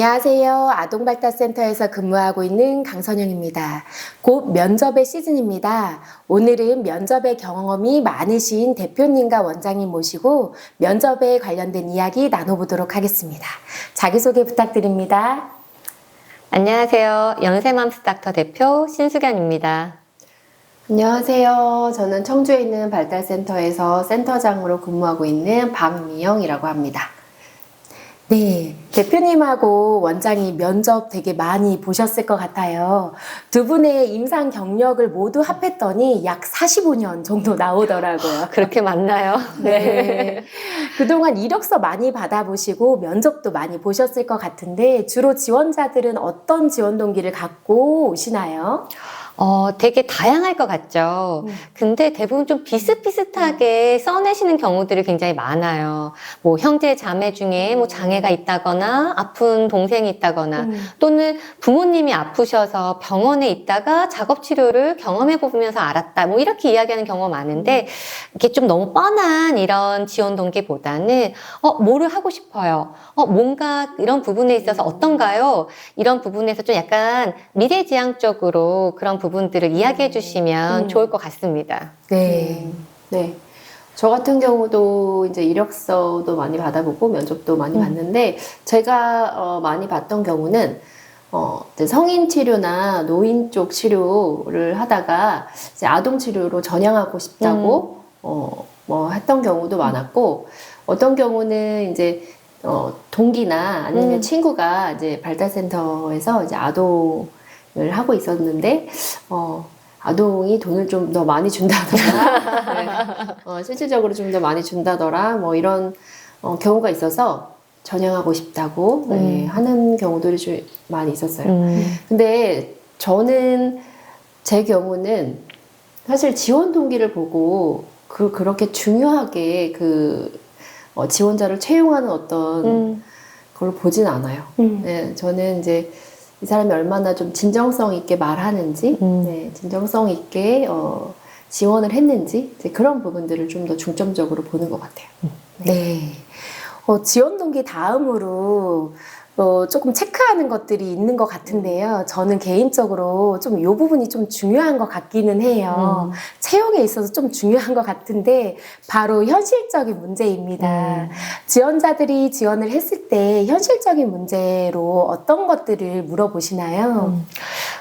안녕하세요. 아동발달센터에서 근무하고 있는 강선영입니다. 곧 면접의 시즌입니다. 오늘은 면접의 경험이 많으신 대표님과 원장님 모시고 면접에 관련된 이야기 나눠보도록 하겠습니다. 자기소개 부탁드립니다. 안녕하세요. 연세맘스닥터 대표 신수견입니다. 안녕하세요. 저는 청주에 있는 발달센터에서 센터장으로 근무하고 있는 박미영이라고 합니다. 네, 대표님하고 원장이 면접 되게 많이 보셨을 것 같아요. 두 분의 임상 경력을 모두 합했더니 약 45년 정도 나오더라고요. 그렇게 맞나요? 네. 그동안 이력서 많이 받아보시고 면접도 많이 보셨을 것 같은데 주로 지원자들은 어떤 지원 동기를 갖고 오시나요? 되게 다양할 것 같죠. 근데 대부분 좀 비슷비슷하게 써내시는 경우들이 굉장히 많아요. 뭐 형제 자매 중에 뭐 장애가 있다거나 아픈 동생이 있다거나 또는 부모님이 아프셔서 병원에 있다가 작업 치료를 경험해 보면서 알았다. 뭐 이렇게 이야기하는 경우가 많은데 이게 좀 너무 뻔한 이런 지원 동기보다는 뭐를 하고 싶어요. 뭔가 이런 부분에 있어서 어떤가요? 이런 부분에서 좀 약간 미래지향적으로 그런 부분들을 이야기해 주시면 좋을 것 같습니다. 네. 네. 저 같은 경우도 이제 이력서도 많이 받아보고 면접도 많이 봤는데 제가 많이 봤던 경우는 이제 성인 치료나 노인 쪽 치료를 하다가 이제 아동 치료로 전향하고 싶다고 뭐 했던 경우도 많았고 어떤 경우는 이제 동기나 아니면 친구가 이제 발달센터에서 이제 아동을 하고 있었는데 아동이 돈을 좀 더 많이 준다더라. 네. 실질적으로 좀 더 많이 준다더라. 뭐 이런 경우가 있어서 전향하고 싶다고 네, 하는 경우들이 좀 많이 있었어요. 근데 저는 제 경우는 사실 지원 동기를 보고 그렇게 중요하게 지원자를 채용하는 어떤 걸 보진 않아요. 네, 저는 이제 이 사람이 얼마나 좀 진정성 있게 말하는지, 네, 진정성 있게 지원을 했는지 이제 그런 부분들을 좀 더 중점적으로 보는 것 같아요. 네. 지원 동기 다음으로 조금 체크하는 것들이 있는 것 같은데요. 저는 개인적으로 좀 이 부분이 좀 중요한 것 같기는 해요. 채용에 있어서 좀 중요한 것 같은데 바로 현실적인 문제입니다. 지원자들이 지원을 했을 때 현실적인 문제로 어떤 것들을 물어보시나요?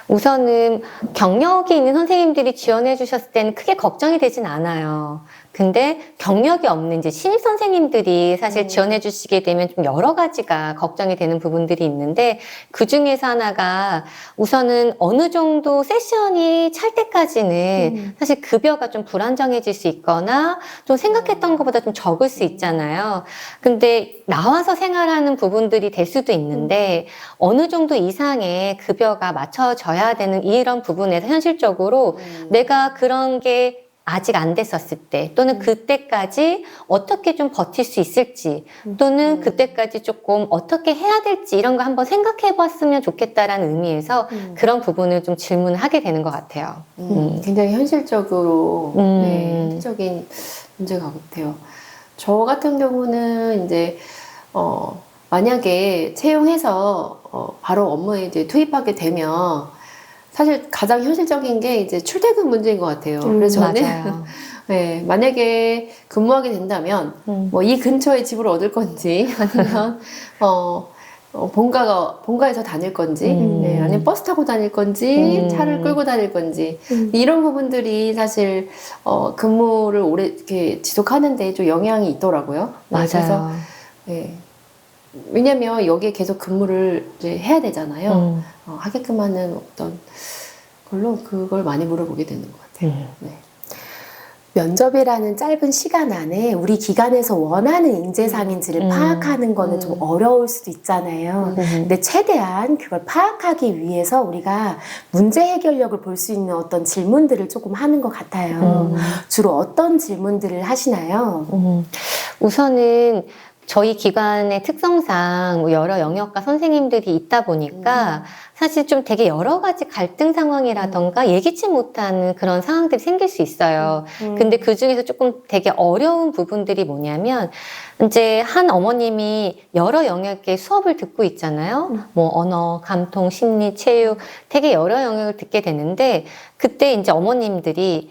우선은 경력이 있는 선생님들이 지원해 주셨을 때는 크게 걱정이 되진 않아요. 근데 경력이 없는 이제 신입 선생님들이 사실 지원해 주시게 되면 좀 여러 가지가 걱정이 되는 부분들이 있는데 그 중에서 하나가 우선은 어느 정도 세션이 찰 때까지는 사실 급여가 좀 불안정해질 수 있거나 좀 생각했던 것보다 좀 적을 수 있잖아요. 근데 나와서 생활하는 부분들이 될 수도 있는데 어느 정도 이상의 급여가 맞춰져야 되는 이런 부분에서 현실적으로 내가 그런 게 아직 안 됐었을 때 또는 그때까지 어떻게 좀 버틸 수 있을지 또는 그때까지 조금 어떻게 해야 될지 이런 거 한번 생각해 봤으면 좋겠다라는 의미에서 그런 부분을 좀 질문을 하게 되는 것 같아요. 굉장히 현실적으로 네, 현실적인 문제가 같아요. 저 같은 경우는 이제 만약에 채용해서 바로 업무에 이제 투입하게 되면 사실 가장 현실적인 게 이제 출퇴근 문제인 것 같아요. 그래서 저는 네, 만약에 근무하게 된다면 뭐 이 근처에 집을 얻을 건지 아니면 본가에서 다닐 건지 네, 아니면 버스 타고 다닐 건지 차를 끌고 다닐 건지 이런 부분들이 사실 근무를 오래 이렇게 지속하는데 좀 영향이 있더라고요. 네, 맞아요. 그래서 네. 왜냐면 여기에 계속 근무를 이제 해야 되잖아요. 하게끔 하는 어떤 걸로 그걸 많이 물어보게 되는 것 같아요. 네. 면접이라는 짧은 시간 안에 우리 기관에서 원하는 인재상인지를 파악하는 거는 좀 어려울 수도 있잖아요. 근데 최대한 그걸 파악하기 위해서 우리가 문제 해결력을 볼 수 있는 어떤 질문들을 조금 하는 것 같아요. 주로 어떤 질문들을 하시나요? 우선은 저희 기관의 특성상 뭐 여러 영역과 선생님들이 있다 보니까 사실 좀 되게 여러 가지 갈등 상황이라던가 예기치 못한 그런 상황들이 생길 수 있어요. 근데 그 중에서 조금 되게 어려운 부분들이 뭐냐면 이제 한 어머님이 여러 영역의 수업을 듣고 있잖아요. 뭐 언어, 감통, 심리, 체육 되게 여러 영역을 듣게 되는데 그때 이제 어머님들이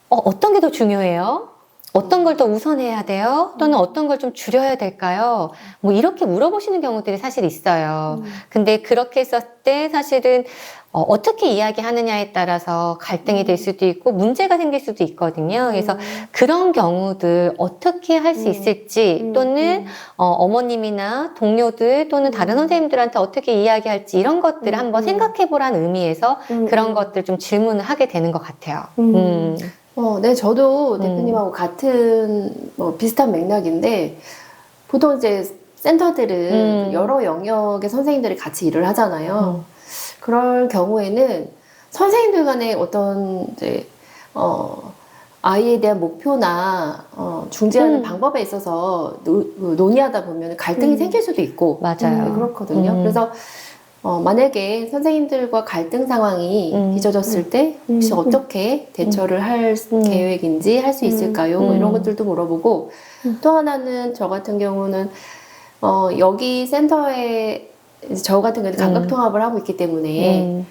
어떤 게 더 중요해요? 어떤 걸 더 우선해야 돼요? 또는 어떤 걸 좀 줄여야 될까요? 뭐 이렇게 물어보시는 경우들이 사실 있어요. 근데 그렇게 했을 때 사실은 어떻게 이야기하느냐에 따라서 갈등이 될 수도 있고 문제가 생길 수도 있거든요. 그래서 그런 경우들 어떻게 할 수 있을지 또는 어머님이나 동료들 또는 다른 선생님들한테 어떻게 이야기할지 이런 것들을 한번 생각해 보라는 의미에서 그런 것들 좀 질문을 하게 되는 것 같아요. 네, 저도 대표님하고 같은 뭐 비슷한 맥락인데 보통 이제 센터들은 여러 영역의 선생님들이 같이 일을 하잖아요. 그럴 경우에는 선생님들 간에 어떤 이제 아이에 대한 목표나 중재하는 방법에 있어서 논의하다 보면 갈등이 생길 수도 있고 맞아요. 그렇거든요. 그래서 만약에 선생님들과 갈등 상황이 빚어졌을 때 혹시 어떻게 대처를 할 계획인지 할 수 있을까요? 뭐 이런 것들도 물어보고 또 하나는 저 같은 경우는 여기 센터에 저 같은 경우는 감각통합을 하고 있기 때문에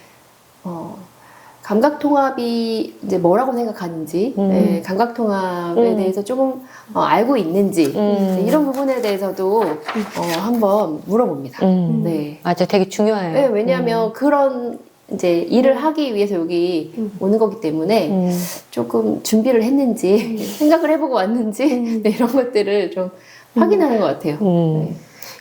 감각통합이 이제 뭐라고 생각하는지 네, 감각통합에 대해서 조금 알고 있는지 이런 부분에 대해서도 한번 물어봅니다. 네. 맞아요. 되게 중요해요. 네, 왜냐하면 그런 이제 일을 하기 위해서 여기 오는 거기 때문에 조금 준비를 했는지 생각을 해보고 왔는지 네, 이런 것들을 좀 확인하는 것 같아요. 네.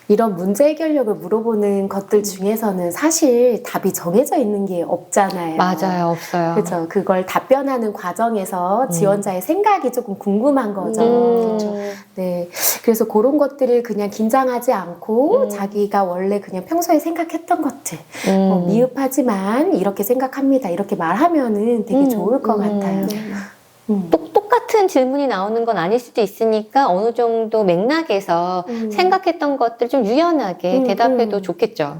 이런 문제 해결력을 물어보는 것들 중에서는 사실 답이 정해져 있는 게 없잖아요. 맞아요. 없어요. 그렇죠. 그걸 답변하는 과정에서 지원자의 생각이 조금 궁금한 거죠. 그렇죠. 네. 그래서 그런 것들을 그냥 긴장하지 않고 자기가 원래 그냥 평소에 생각했던 것들 미흡하지만 이렇게 생각합니다. 이렇게 말하면은 되게 좋을 것 같아요. 똑같은 질문이 나오는 건 아닐 수도 있으니까 어느 정도 맥락에서 생각했던 것들 좀 유연하게 대답해도 좋겠죠.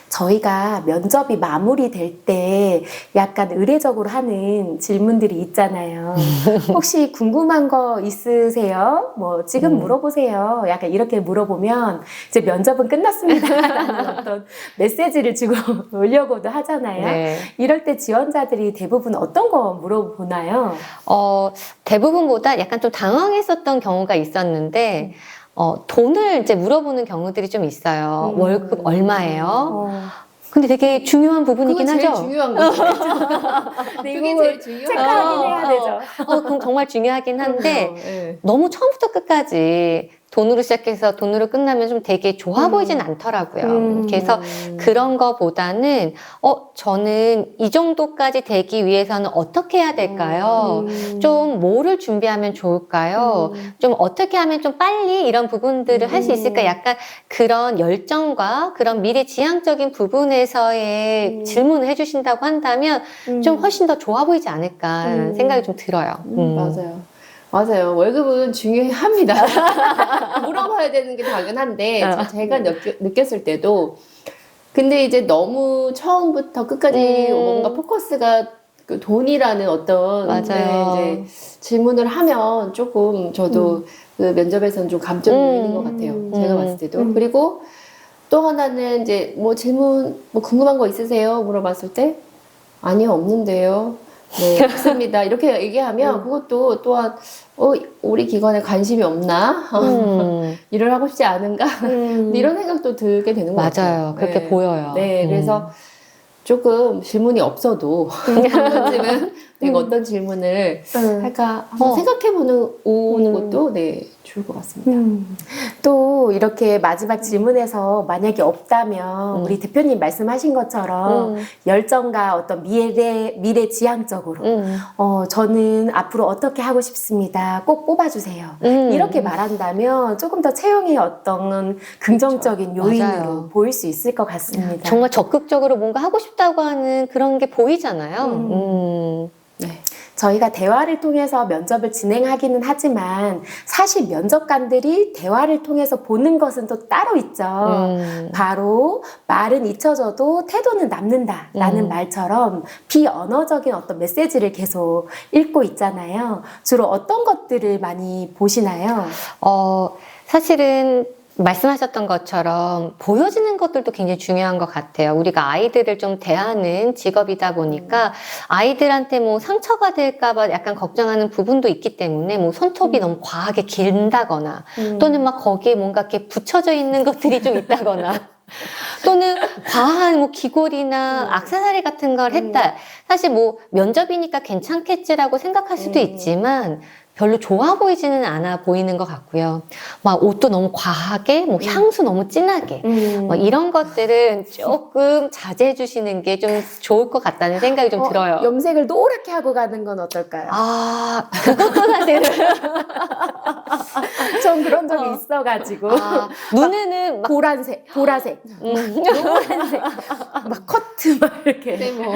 저희가 면접이 마무리될 때 약간 의례적으로 하는 질문들이 있잖아요. 혹시 궁금한 거 있으세요? 뭐 지금 물어보세요. 약간 이렇게 물어보면 이제 면접은 끝났습니다라는 어떤 메시지를 주고 오려고도 하잖아요. 네. 이럴 때 지원자들이 대부분 어떤 거 물어보나요? 대부분보다 약간 좀 당황했었던 경우가 있었는데 돈을 이제 물어보는 경우들이 좀 있어요. 월급 얼마예요? 근데 되게 중요한 부분이긴 그거 제일 하죠. 중요한 거죠. 네, 그게 이거 제일 중요한 체크하긴 해야 되죠. 그럼 정말 중요하긴 한데 네. 너무 처음부터 끝까지 돈으로 시작해서 돈으로 끝나면 좀 되게 좋아 보이진 않더라고요. 그래서 그런 거보다는 저는 이 정도까지 되기 위해서는 어떻게 해야 될까요? 좀 뭐를 준비하면 좋을까요? 좀 어떻게 하면 좀 빨리 이런 부분들을 할 수 있을까? 약간 그런 열정과 그런 미래지향적인 부분에서의 질문을 해주신다고 한다면 좀 훨씬 더 좋아 보이지 않을까 생각이 좀 들어요. 맞아요. 맞아요. 월급은 중요합니다. 물어봐야 되는 게 당연한데, 제가 느꼈을 때도, 근데 이제 너무 처음부터 끝까지 뭔가 포커스가 그 돈이라는 어떤 맞아요. 네, 이제 질문을 하면 조금 저도 그 면접에서는 좀 감점이 있는 것 같아요. 제가 봤을 때도. 그리고 또 하나는 이제 뭐 질문, 뭐 궁금한 거 있으세요? 물어봤을 때, 아니요, 없는데요. 네, 없습니다. 이렇게 얘기하면 그것도 또한 우리 기관에 관심이 없나? 일을 하고 싶지 않은가? 근데 이런 생각도 들게 되는 것 같아요. 맞아요. 그렇게 네. 보여요. 네, 그래서 조금 질문이 없어도 한 번쯤은 내가 어떤 질문을 할까 한번 생각해보는 오는 것도 네 좋을 것 같습니다. 또 이렇게 마지막 질문에서 만약에 없다면 우리 대표님 말씀하신 것처럼 열정과 어떤 미래 지향적으로 저는 앞으로 어떻게 하고 싶습니다. 꼭 뽑아주세요. 이렇게 말한다면 조금 더 채용의 어떤 긍정적인 요인으로 맞아요. 보일 수 있을 것 같습니다. 정말 적극적으로 뭔가 하고 싶다고 하는 그런 게 보이잖아요. 네. 저희가 대화를 통해서 면접을 진행하기는 하지만 사실 면접관들이 대화를 통해서 보는 것은 또 따로 있죠. 바로 말은 잊혀져도 태도는 남는다라는 말처럼 비언어적인 어떤 메시지를 계속 읽고 있잖아요. 주로 어떤 것들을 많이 보시나요? 사실은 말씀하셨던 것처럼 보여지는 것들도 굉장히 중요한 것 같아요. 우리가 아이들을 좀 대하는 직업이다 보니까 아이들한테 뭐 상처가 될까봐 약간 걱정하는 부분도 있기 때문에 뭐 손톱이 너무 과하게 길다거나 또는 막 거기에 뭔가 이렇게 붙여져 있는 것들이 좀 있다거나 또는 과한 뭐 귀걸이나 악세사리 같은 걸 했다. 사실 뭐 면접이니까 괜찮겠지라고 생각할 수도 있지만 별로 좋아 보이지는 않아 보이는 것 같고요. 막 옷도 너무 과하게, 뭐 향수 너무 진하게, 뭐 이런 것들은 조금 자제해 주시는 게 좀 좋을 것 같다는 생각이 좀 들어요. 염색을 노랗게 하고 가는 건 어떨까요? 그것도 사실은 전 그런 적이 있어가지고 눈에는 막 보라색, 노란색, 막 커트 막 이렇게. 네, 뭐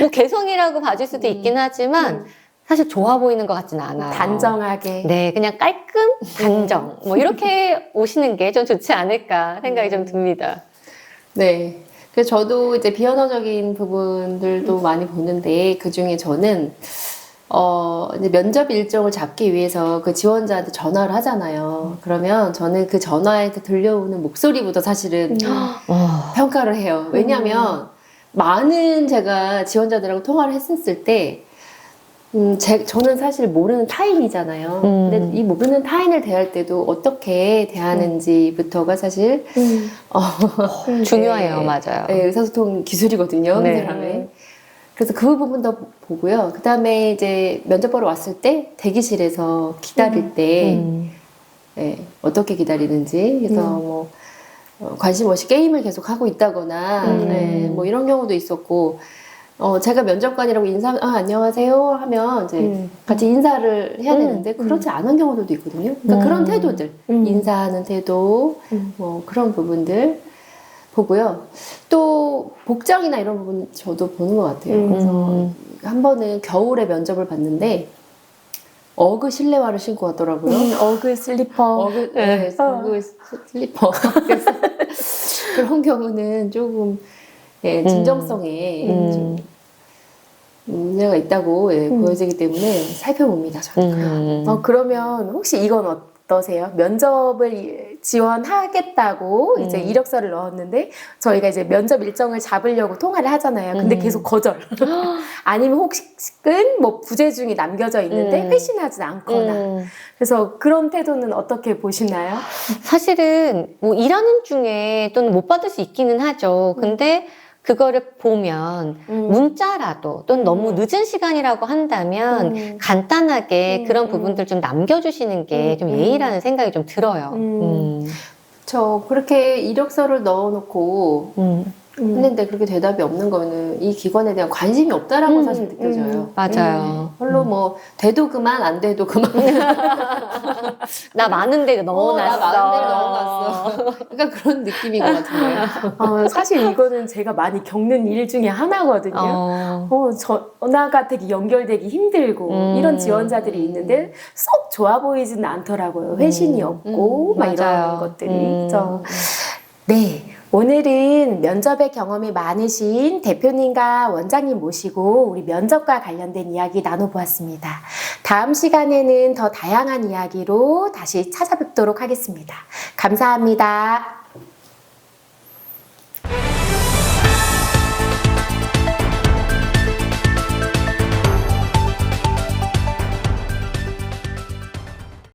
뭐 개성이라고 봐줄 수도 있긴 하지만 사실 좋아 보이는 것 같진 않아요. 단정하게. 네, 그냥 깔끔, 단정. 뭐 이렇게 오시는 게 좀 좋지 않을까 생각이 좀 듭니다. 네. 그래서 저도 이제 비언어적인 부분들도 많이 보는데 그 중에 저는 이제 면접 일정을 잡기 위해서 그 지원자한테 전화를 하잖아요. 그러면 저는 그 전화에서 들려오는 목소리부터 사실은 평가를 해요. 왜냐하면 많은 제가 지원자들하고 통화를 했었을 때 저는 사실 모르는 타인이잖아요. 근데 이 모르는 타인을 대할 때도 어떻게 대하는지부터가 사실 중요해요, 맞아요. 네, 의사소통 기술이거든요, 그 네. 사람의. 그래서 그 부분도 보고요. 그 다음에 이제 면접 보러 왔을 때 대기실에서 기다릴 때 어떻게 기다리는지, 그래서 뭐 관심 없이 게임을 계속 하고 있다거나 뭐 이런 경우도 있었고. 제가 면접관이라고 안녕하세요 하면 이제 같이 인사를 해야 되는데 그렇지 않은 경우들도 있거든요. 그러니까 그런 태도들, 인사하는 태도, 뭐 그런 부분들 보고요. 또 복장이나 이런 부분 저도 보는 것 같아요. 그래서 한 번은 겨울에 면접을 봤는데 어그 실내화를 신고 왔더라고요. 어그 슬리퍼. 어그 슬리퍼. 그래서 그런 경우는 조금 진정성에 좀 문제가 있다고 보여지기 때문에 살펴봅니다. 저는. 그러면 혹시 이건 어떠세요? 면접을 지원하겠다고 이제 이력서를 넣었는데 저희가 이제 면접 일정을 잡으려고 통화를 하잖아요. 근데 계속 거절. 아니면 혹은 뭐 부재중이 남겨져 있는데 회신하지 않거나. 그래서 그런 태도는 어떻게 보시나요? 사실은 뭐 일하는 중에 또는 못 받을 수 있기는 하죠. 근데 그거를 보면 문자라도 또는 너무 늦은 시간이라고 한다면 간단하게 그런 부분들 좀 남겨주시는 게 좀 예의라는 생각이 좀 들어요. 저 그렇게 이력서를 넣어놓고 했는데 그렇게 대답이 없는 거는 이 기관에 대한 관심이 없다라고 사실 느껴져요. 맞아요. 별로 뭐 돼도 그만 안 돼도 그만. 나 많은데 넣어놨어. 나 많은 데를 넣어놨어. 그러니까 그런 느낌인 것 같은데요. 사실 이거는 제가 많이 겪는 일 중에 하나거든요. 전화가 되게 연결되기 힘들고 이런 지원자들이 있는데 썩 좋아 보이지는 않더라고요. 회신이 없고 막 맞아요. 이런 것들이. 네. 오늘은 면접의 경험이 많으신 대표님과 원장님 모시고 우리 면접과 관련된 이야기 나눠보았습니다. 다음 시간에는 더 다양한 이야기로 다시 찾아뵙도록 하겠습니다. 감사합니다.